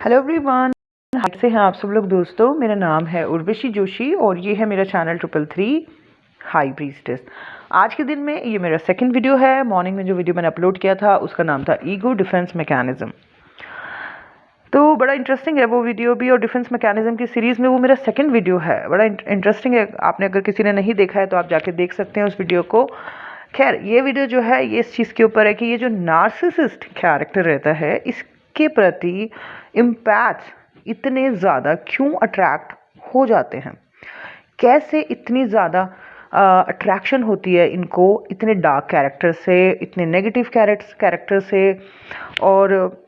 Hello everyone, कैसे हैं आप सब लोग दोस्तों। मेरा नाम है उर्वशी जोशी और ये है मेरा चैनल 333 हाई प्रीस्टेस। आज के दिन में ये मेरा सेकंड वीडियो है। मॉर्निंग में जो वीडियो मैंने अपलोड किया था उसका नाम था ईगो डिफेंस मैकेनिज्म। तो बड़ा इंटरेस्टिंग है वो वीडियो भी, और डिफेंस मैकेनिज्म की सीरीज़ में वो मेरा सेकंड वीडियो है। बड़ा इंटरेस्टिंग है। आपने अगर किसी ने नहीं देखा है तो आप जाके देख सकते हैं उस वीडियो को। खैर, ये वीडियो जो है ये इस चीज़ के ऊपर है कि ये जो नार्सिसिस्ट कैरेक्टर रहता है इसके प्रति इम्पैथ्स इतने ज़्यादा क्यों अट्रैक्ट हो जाते हैं, कैसे इतनी ज़्यादा अट्रैक्शन होती है इनको इतने डार्क कैरेक्टर से, इतने नेगेटिव कैरेक्टर से, और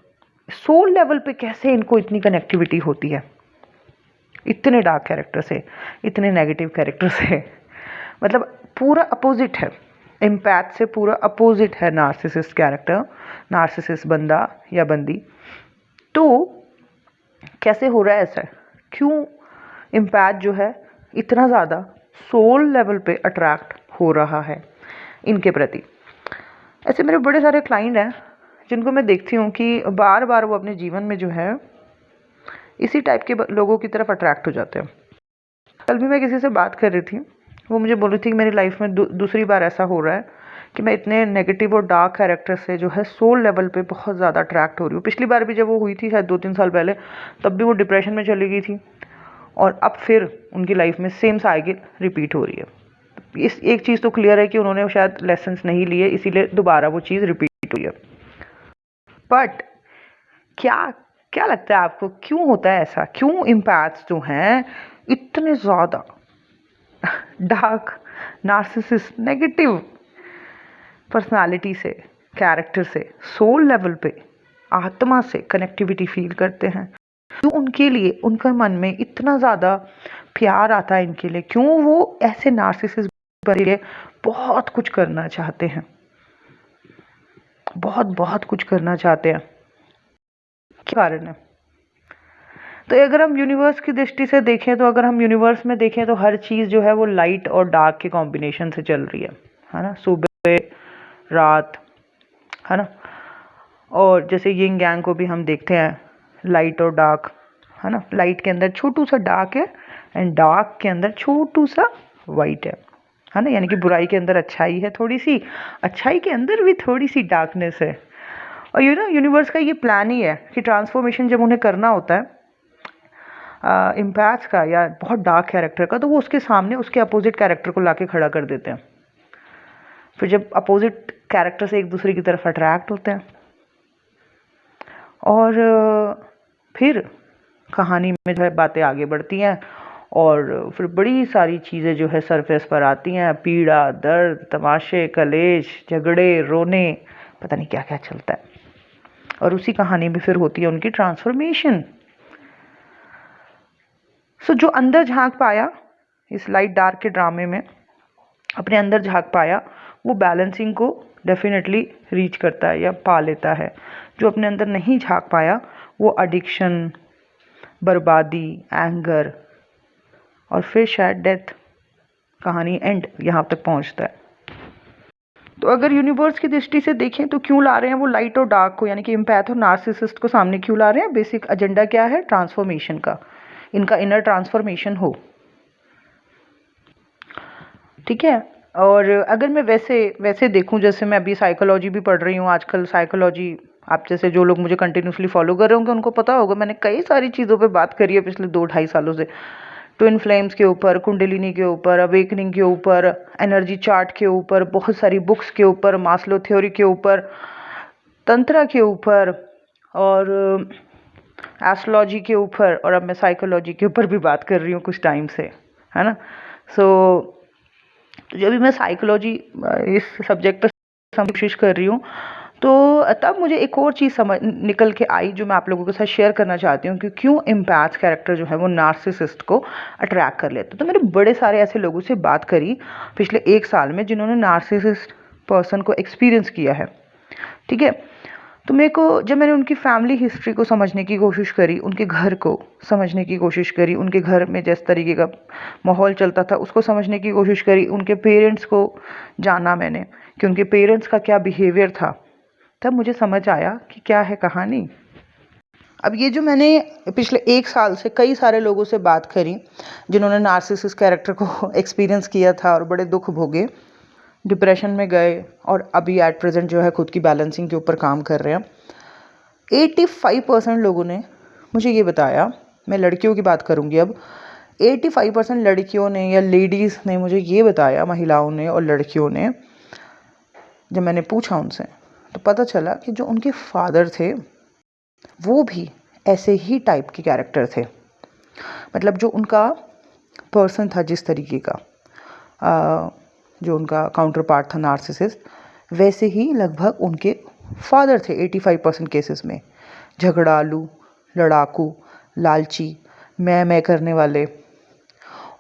सोल लेवल पे कैसे इनको इतनी कनेक्टिविटी होती है इतने डार्क कैरेक्टर से, इतने नेगेटिव कैरेक्टर से। मतलब पूरा अपोजिट है, एम्पैथ से पूरा अपोजिट है नार्सिसिस्ट कैरेक्टर, नार्सिसिस्ट बंदा या बंदी। तो कैसे हो रहा है ऐसा, क्यों इम्पैथ जो है इतना ज़्यादा सोल लेवल पे अट्रैक्ट हो रहा है इनके प्रति। ऐसे मेरे बड़े सारे क्लाइंट हैं जिनको मैं देखती हूँ कि बार बार वो अपने जीवन में जो है इसी टाइप के लोगों की तरफ अट्रैक्ट हो जाते हैं। कल भी मैं किसी से बात कर रही थी, वो मुझे बोल रही थी कि मेरी लाइफ में दूसरी बार ऐसा हो रहा है कि मैं इतने नेगेटिव और डार्क कैरेक्टर से जो है सोल लेवल पे बहुत ज़्यादा अट्रैक्ट हो रही हूँ। पिछली बार भी जब वो हुई थी शायद 2-3 साल पहले, तब भी वो डिप्रेशन में चली गई थी, और अब फिर उनकी लाइफ में सेम साइकिल रिपीट हो रही है। इस एक चीज़ तो क्लियर है कि उन्होंने शायद लेसन्स नहीं लिए, इसीलिए दोबारा वो चीज़ रिपीट हुई है। बट क्या क्या लगता है आपको, क्यों होता है ऐसा? क्यों इम्पैथ्स जो हैं इतने ज़्यादा डार्क, नार्सिसिस्ट, नेगेटिव पर्सनालिटी से, कैरेक्टर से, सोल लेवल पे, आत्मा से कनेक्टिविटी फील करते हैं? क्यों उनके लिए, उनके मन में इतना ज़्यादा प्यार आता है इनके लिए? क्यों वो ऐसे नार्सिसिस्ट बन के बहुत कुछ करना चाहते हैं, बहुत कुछ करना चाहते हैं? क्या कारण है? तो अगर हम यूनिवर्स की दृष्टि से देखें, तो अगर हम यूनिवर्स में देखें तो हर चीज़ जो है वो लाइट और डार्क के कॉम्बिनेशन से चल रही है ना। सुबह रात, है ना। और जैसे यिंग यांग को भी हम देखते हैं, लाइट और डार्क, है ना। लाइट के अंदर छोटू सा डार्क है एंड डार्क के अंदर छोटू सा वाइट है ना। यानी कि बुराई के अंदर अच्छाई है थोड़ी सी, अच्छाई के अंदर भी थोड़ी सी डार्कनेस है। और यूनिवर्स का ये प्लान ही है कि ट्रांसफॉर्मेशन जब उन्हें करना होता है इम्पैथ्स का या बहुत डार्क कैरेक्टर का, तो वो उसके सामने उसके अपोजिट कैरेक्टर को लाके खड़ा कर देते हैं। फिर जब अपोजिट कैरेक्टर से एक दूसरे की तरफ अट्रैक्ट होते हैं, और फिर कहानी में जो है बातें आगे बढ़ती हैं, और फिर बड़ी सारी चीज़ें जो है सरफेस पर आती हैं। पीड़ा, दर्द, तमाशे, कलेश, झगड़े, रोने, पता नहीं क्या क्या चलता है। और उसी कहानी में फिर होती है उनकी ट्रांसफॉर्मेशन। सो जो अंदर झांक पाया इस लाइट डार्क के ड्रामे में, अपने अंदर झांक पाया, वो बैलेंसिंग को डेफिनेटली रीच करता है या पा लेता है। जो अपने अंदर नहीं झांक पाया वो एडिक्शन, बर्बादी, एंगर, और फिर शायद डेथ, कहानी एंड यहाँ तक पहुँचता है। तो अगर यूनिवर्स की दृष्टि से देखें तो क्यों ला रहे हैं वो लाइट और डार्क को, यानी कि इम्पैथ और नार्सिसिस्ट को सामने क्यों ला रहे हैं? बेसिक एजेंडा क्या है? ट्रांसफॉर्मेशन का, इनका इनर ट्रांसफॉर्मेशन हो, ठीक है। और अगर मैं वैसे देखूं, जैसे मैं अभी साइकोलॉजी भी पढ़ रही हूँ आजकल। साइकोलॉजी, आप जैसे जो लोग मुझे कंटिन्यूसली फॉलो कर रहे होंगे उनको पता होगा, मैंने कई सारी चीज़ों पे बात करी है पिछले 2-2.5 सालों से। ट्विन फ्लेम्स के ऊपर, कुंडलिनी के ऊपर, अवेकनिंग के ऊपर, एनर्जी चार्ट के ऊपर, बहुत सारी बुक्स के ऊपर, मास्लो थ्योरी के ऊपर, तंत्रा के ऊपर, और एस्ट्रोलॉजी के ऊपर, और अब मैं साइकोलॉजी के ऊपर भी बात कर रही हूँ कुछ टाइम से, है ना। सो जब भी मैं साइकोलॉजी इस सब्जेक्ट पर कोशिश कर रही हूँ, तो तब मुझे एक और चीज़ समझ निकल के आई जो मैं आप लोगों के साथ शेयर करना चाहती हूँ कि क्यों इम्पैथ कैरेक्टर जो है वो नार्सिसिस्ट को अट्रैक्ट कर लेते। तो मैंने बड़े सारे ऐसे लोगों से बात करी पिछले 1 साल में जिन्होंने नार्सिसिस्ट पर्सन को एक्सपीरियंस किया है, ठीक है। तो मेरे को, जब मैंने उनकी फैमिली हिस्ट्री को समझने की कोशिश करी, उनके घर को समझने की कोशिश करी, उनके घर में जिस तरीके का माहौल चलता था उसको समझने की कोशिश करी, उनके पेरेंट्स को जाना मैंने कि उनके पेरेंट्स का क्या बिहेवियर था, तब मुझे समझ आया कि क्या है कहानी। अब ये जो मैंने पिछले 1 साल से कई सारे लोगों से बात करी जिन्होंने नार्सिसिस्ट कैरेक्टर को एक्सपीरियंस किया था और बड़े दुख भोगे, डिप्रेशन में गए और अभी एट प्रेजेंट जो है खुद की बैलेंसिंग के ऊपर काम कर रहे हैं। 85% लोगों ने मुझे ये बताया, मैं लड़कियों की बात करूँगी अब, 85% लड़कियों ने या लेडीज़ ने मुझे ये बताया, महिलाओं ने और लड़कियों ने, जब मैंने पूछा उनसे तो पता चला कि जो उनके फादर थे वो भी ऐसे ही टाइप के कैरेक्टर थे। मतलब जो उनका पर्सन था, जिस तरीके का जो उनका काउंटर पार्ट था नार्सिसिस्ट, वैसे ही लगभग उनके फादर थे 85% केसेस में। झगड़ालू, लड़ाकू, लालची, मैं करने वाले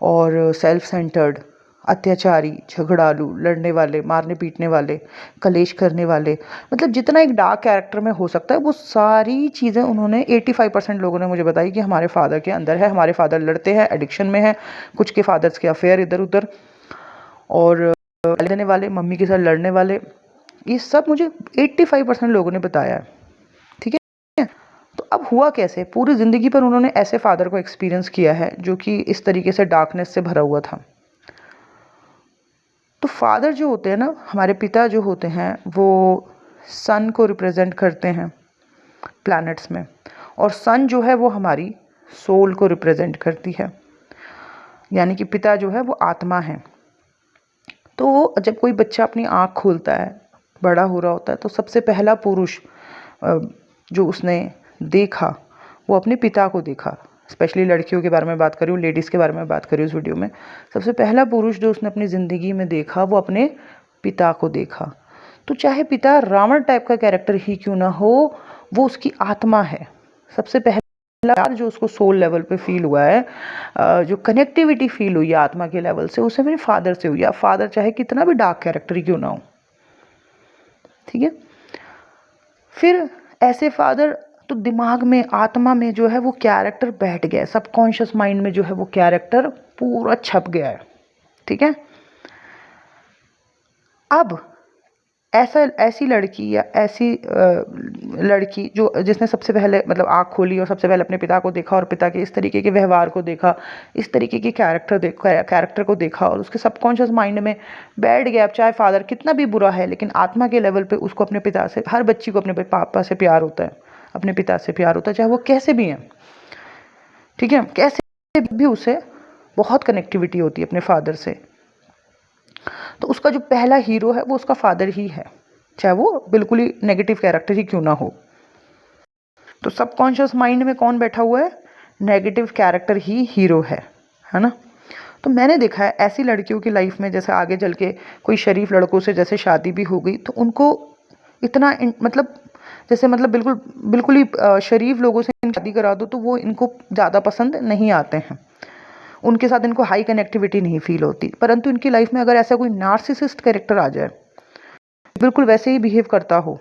और सेल्फ सेंटर्ड, अत्याचारी, झगड़ालू, लड़ने वाले, मारने पीटने वाले, कलेश करने वाले, मतलब जितना एक डार्क कैरेक्टर में हो सकता है वो सारी चीज़ें उन्होंने 85% लोगों ने मुझे बताई कि हमारे फादर के अंदर है। हमारे फादर लड़ते हैं, एडिक्शन में है, कुछ के फादर्स के अफेयर इधर उधर, और देने वाले, मम्मी के साथ लड़ने वाले, ये सब मुझे 85% लोगों ने बताया है। ठीक है, तो अब हुआ कैसे? पूरी ज़िंदगी पर उन्होंने ऐसे फादर को एक्सपीरियंस किया है जो कि इस तरीके से डार्कनेस से भरा हुआ था। तो फादर जो होते हैं ना, हमारे पिता जो होते हैं, वो सन को रिप्रेजेंट करते हैं प्लैनेट्स में, और सन जो है वो हमारी सोल को रिप्रेजेंट करती है, यानी कि पिता जो है वो आत्मा है। तो जब कोई बच्चा अपनी आँख खोलता है, बड़ा हो रहा होता है, तो सबसे पहला पुरुष जो उसने देखा वो अपने पिता को देखा। स्पेशली लड़कियों के बारे में बात कर रही हूँ, लेडीज़ के बारे में बात कर रही हूँ इस वीडियो में। सबसे पहला पुरुष जो उसने अपनी ज़िंदगी में देखा वो अपने पिता को देखा। तो चाहे पिता रावण टाइप का कैरेक्टर ही क्यों ना हो, वो उसकी आत्मा है। सबसे पहला प्यार जो उसको सोल लेवल पे फील हुआ है, जो कनेक्टिविटी फील हुई है आत्मा के लेवल से, उसे मेरे फादर से हुई है। फादर चाहे कितना भी डार्क कैरेक्टर ही क्यों ना हो, ठीक है। फिर ऐसे फादर तो दिमाग में, आत्मा में जो है वो कैरेक्टर बैठ गया है, सबकॉन्शियस माइंड में जो है वो कैरेक्टर पूरा छप गया है, ठीक है। अब ऐसी लड़की या ऐसी लड़की जो जिसने सबसे पहले मतलब आँख खोली और सबसे पहले अपने पिता को देखा और पिता के इस तरीके के व्यवहार को देखा, इस तरीके के कैरेक्टर को देखा और उसके सबकॉन्शियस माइंड में बैठ गया। अब चाहे फादर कितना भी बुरा है, लेकिन आत्मा के लेवल पे उसको अपने पिता से, हर बच्ची को अपने पापा से प्यार होता है, अपने पिता से प्यार होता है, चाहे वो कैसे भी हैं, ठीक है, कैसे भी उसे बहुत कनेक्टिविटी होती है अपने फादर से। तो उसका जो पहला हीरो है वो उसका फादर ही है, चाहे वो बिल्कुल ही नेगेटिव कैरेक्टर ही क्यों ना हो। तो सबकॉन्शियस माइंड में कौन बैठा हुआ है? नेगेटिव कैरेक्टर ही हीरो है ना। तो मैंने देखा है ऐसी लड़कियों की लाइफ में, जैसे आगे चल के कोई शरीफ लड़कों से जैसे शादी भी हो गई तो उनको इतना मतलब जैसे मतलब बिल्कुल ही शरीफ लोगों से शादी करा दो तो वो इनको ज़्यादा पसंद नहीं आते हैं, उनके साथ इनको हाई कनेक्टिविटी नहीं फील होती। परंतु इनकी लाइफ में अगर ऐसा कोई नार्सिसिस्ट कैरेक्टर आ जाए, बिल्कुल वैसे ही बिहेव करता हो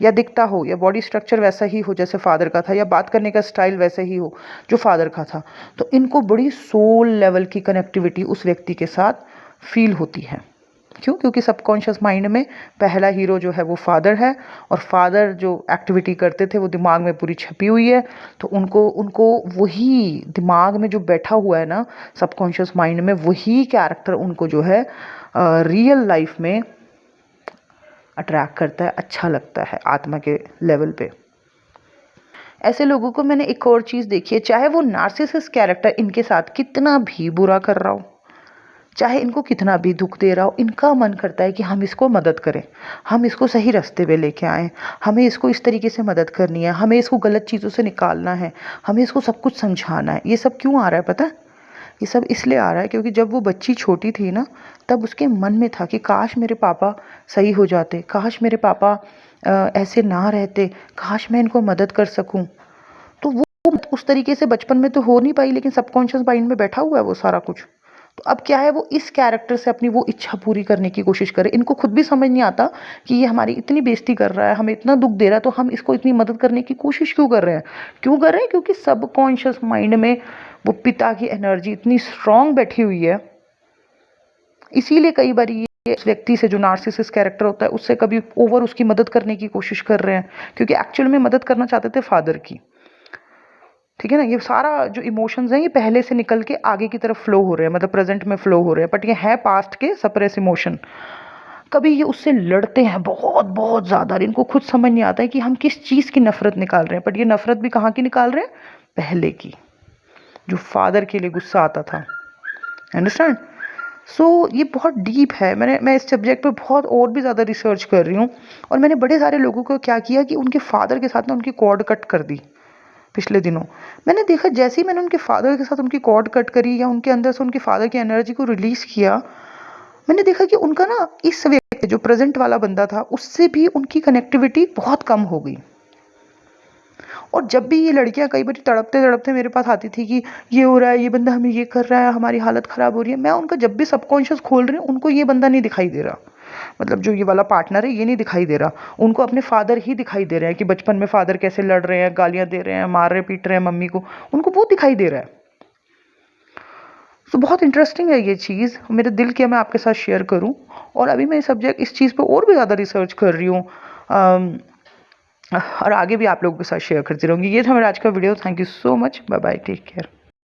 या दिखता हो या बॉडी स्ट्रक्चर वैसा ही हो जैसे फादर का था, या बात करने का स्टाइल वैसे ही हो जो फादर का था, तो इनको बड़ी सोल लेवल की कनेक्टिविटी उस व्यक्ति के साथ फील होती है। क्यों? क्योंकि सबकॉन्शियस माइंड में पहला हीरो जो है वो फादर है, और फादर जो एक्टिविटी करते थे वो दिमाग में पूरी छपी हुई है। तो उनको वही दिमाग में जो बैठा हुआ है ना सबकॉन्शियस माइंड में, वही कैरेक्टर उनको जो है रियल लाइफ में अट्रैक्ट करता है, अच्छा लगता है आत्मा के लेवल पे। ऐसे लोगों को मैंने एक और चीज़ देखी है, चाहे वो नार्सिसिस्ट कैरेक्टर इनके साथ कितना भी बुरा कर रहा हो, चाहे इनको कितना भी दुख दे रहा हो, इनका मन करता है कि हम इसको मदद करें, हम इसको सही रास्ते पे लेके आएँ, हमें इसको इस तरीके से मदद करनी है, हमें इसको गलत चीज़ों से निकालना है, हमें इसको सब कुछ समझाना है। ये सब क्यों आ रहा है पता है? ये सब इसलिए आ रहा है क्योंकि जब वो बच्ची छोटी थी ना, तब उसके मन में था कि काश मेरे पापा सही हो जाते, काश मेरे पापा ऐसे ना रहते, काश मैं इनको मदद कर सकूं। तो वो उस तरीके से बचपन में तो हो नहीं पाई, लेकिन सबकॉन्शियस माइंड में बैठा हुआ है वो सारा कुछ। तो अब क्या है, वो इस कैरेक्टर से अपनी वो इच्छा पूरी करने की कोशिश करे। इनको खुद भी समझ नहीं आता कि ये हमारी इतनी बेइज्जती कर रहा है, हमें इतना दुख दे रहा है, तो हम इसको इतनी मदद करने की कोशिश क्यों कर रहे हैं? क्योंकि सबकॉन्शियस माइंड में वो पिता की एनर्जी इतनी स्ट्रांग बैठी हुई है। इसीलिए कई बार ये इस व्यक्ति से, जो नार्सिसिस्ट कैरेक्टर होता है, उससे कभी ओवर उसकी मदद करने की कोशिश कर रहे हैं, क्योंकि एक्चुअल में मदद करना चाहते थे फादर की। ठीक है ना। ये सारा जो इमोशंस हैं ये पहले से निकल के आगे की तरफ फ्लो हो रहे हैं, मतलब प्रेजेंट में फ्लो हो रहे हैं, बट ये है पास्ट के सप्रेस इमोशन। कभी ये उससे लड़ते हैं बहुत बहुत ज़्यादा, इनको खुद समझ नहीं आता है कि हम किस चीज़ की नफ़रत निकाल रहे हैं, बट ये नफ़रत भी कहाँ की निकाल रहे हैं, पहले की, जो फादर के लिए गुस्सा आता था। अंडरस्टैंड। सो ये बहुत डीप है। मैं इस सब्जेक्ट पे बहुत और भी ज़्यादा रिसर्च कर रही हूँ, और मैंने बड़े सारे लोगों को क्या किया कि उनके फादर के साथ ना उनकी कॉर्ड कट कर दी। पिछले दिनों मैंने देखा, जैसे ही मैंने उनके फादर के साथ उनकी कॉर्ड कट करी या उनके अंदर से उनके फादर की एनर्जी को रिलीज़ किया, मैंने देखा कि उनका ना इस व्यक्ति जो प्रेजेंट वाला बंदा था उससे भी उनकी कनेक्टिविटी बहुत कम हो गई। और जब भी ये लड़कियां कई बार तड़पते तड़पते मेरे पास आती थी कि ये हो रहा है, ये बंदा हमें ये कर रहा है, हमारी हालत ख़राब हो रही है, मैं उनका जब भी सबकॉन्शियस खोल रही हूँ उनको ये बंदा नहीं दिखाई दे रहा, मतलब जो ये वाला पार्टनर है ये नहीं दिखाई दे रहा, उनको अपने फादर ही दिखाई दे रहे हैं कि बचपन में फादर कैसे लड़ रहे हैं, गालियाँ दे रहे हैं, मार रहे पीट रहे हैं मम्मी को, उनको वो दिखाई दे रहा है। तो बहुत इंटरेस्टिंग है ये चीज़, मेरे दिल किया मैं आपके साथ शेयर करूं। और अभी मैं इस चीज़ पे और भी ज़्यादा रिसर्च कर रही हूँ, और आगे भी आप लोगों के साथ शेयर करती रहूँगी। ये था मेरा आज का video. Thank you so much. Bye bye, take care.